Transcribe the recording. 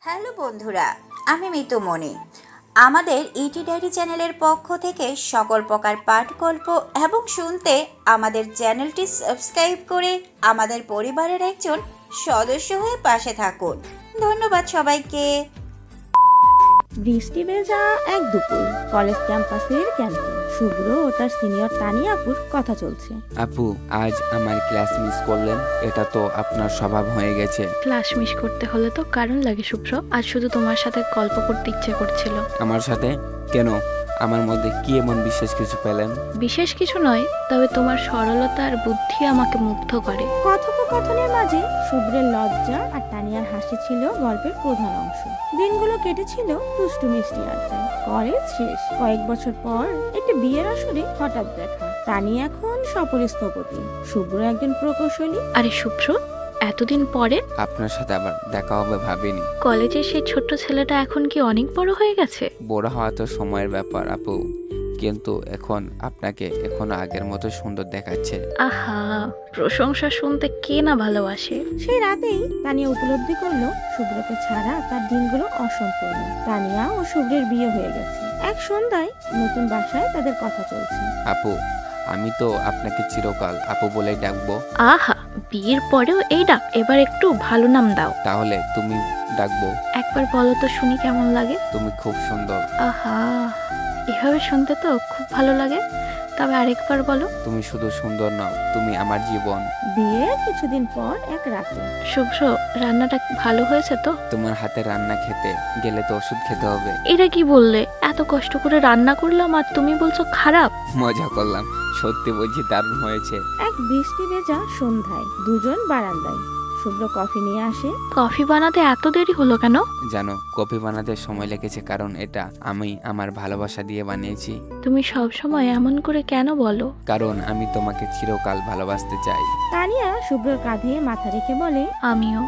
Hello বন্ধুরা, আমি মিতুমণি। আমাদের ইটি ডায়েরি চ্যানেলের পক্ষ থেকে সকল প্রকার পাঠ গল্প এবং শুনতে আমাদের চ্যানেলটি সাবস্ক্রাইব করে আমাদের পরিবারের একজন সদস্য হয়ে পাশে থাকুন। ধন্যবাদ সবাইকে। বৃষ্টি ভেজা এক দুপুর কলেজ ক্যাম্পাসের ক্যান্টিন। শুভ্র ও তার সিনিয়র তানিয়া আপুর কথা চলছে। আপু, আজ আমার ক্লাস মিস করলেন? এটা তো আপনার স্বভাব হয়ে গেছে। ক্লাস মিস করতে হলে তো কারণ লাগে শুভ্র। আজ শুধু তোমার সাথে গল্প করতে ইচ্ছে করছিল। আমার সাথে কেন? আমার মধ্যে কি এমন বিশেষ কিছু পেলেন? বিশেষ কিছু নয়, তবে তোমার সরলতা আর বুদ্ধি আমাকে মুগ্ধ করে। কথোপকথনের মাঝে শুভ্রের লজ্জা আর তানিয়ার হাসি ছিল গল্পের প্রধান অংশ। দিনগুলো কেটেছিল দুষ্টু মিষ্টি আড্ডায়। কলেজ শেষ, কয়েক বছর পর একটি বিয়ের আসরে হঠাৎ দেখা। তানিয়া এখন সফল স্থপতি, শুভ্র একজন প্রকৌশলী। আরে শুভ্র, এতদিন পরে আপনার সাথে আবার দেখা হবে ভাবিনি। কলেজের সেই ছোট্ট ছেলেটা এখন কি অনেক বড় হয়ে গেছে? বড় হওয়া তো সময়ের ব্যাপার আপু, কিন্তু এখন আপনাকে এখনো আগের মতো সুন্দর দেখাচ্ছে। আহা, প্রশংসা শুনতে কে না ভালোবাসে। সেই রাতেই তানিয়া উপলব্ধি করলো শুভ্রকে ছাড়া তার দিনগুলো অসম্পূর্ণ। তানিয়া ও শুভ্রের বিয়ে হয়ে গেছে। এক সন্ধ্যায় নতুন বাসায় তাদের কথা চলছে। আপু, আমি তো আপনাকে চিরকাল আপু বলেই ডাকবো। আহা, বিয়ের পরেও এই ডাক। এবার একটু ভালো নাম দাও। তাহলে তুমি ডাকবো। একবার বলো তো শুনি কেমন লাগে। তুমি খুব সুন্দর। আহা, এভাবে শুনতে তো খুব ভালো লাগে। তবে আরেকবার বলো। তুমি শুধু সুন্দর নও, তুমি আমার জীবন। বিয়ের কিছুদিন পর এক রাতে শুভ্র, রান্নাটা ভালো হয়েছে তো? তোমার হাতে রান্না খেতে গেলে তো ওষুধ খেতে হবে। এটা কি বললে? এত কষ্ট করে রান্না করলাম আর তুমি বলছো খারাপ? মজা করলাম, সত্যি বলছি দারুণ হয়েছে। এক বৃষ্টি ভেজা সন্ধ্যায় দুজন বারান্দায়। শুভ্র কফি নিয়ে আসে। কফি বানাতে এত দেরি হলো কেন? জানো, কফি বানাতে সময় লেগেছে কারণ এটা আমি আমার ভালোবাসা দিয়ে বানিয়েছি। তুমি সব সময় এমন করে কেন বলো? কারণ আমি তোমাকে চিরকাল ভালোবাসতে চাই। তানিয়া শুভ্রর কাঁধে মাথা রেখে বলে, আমিও।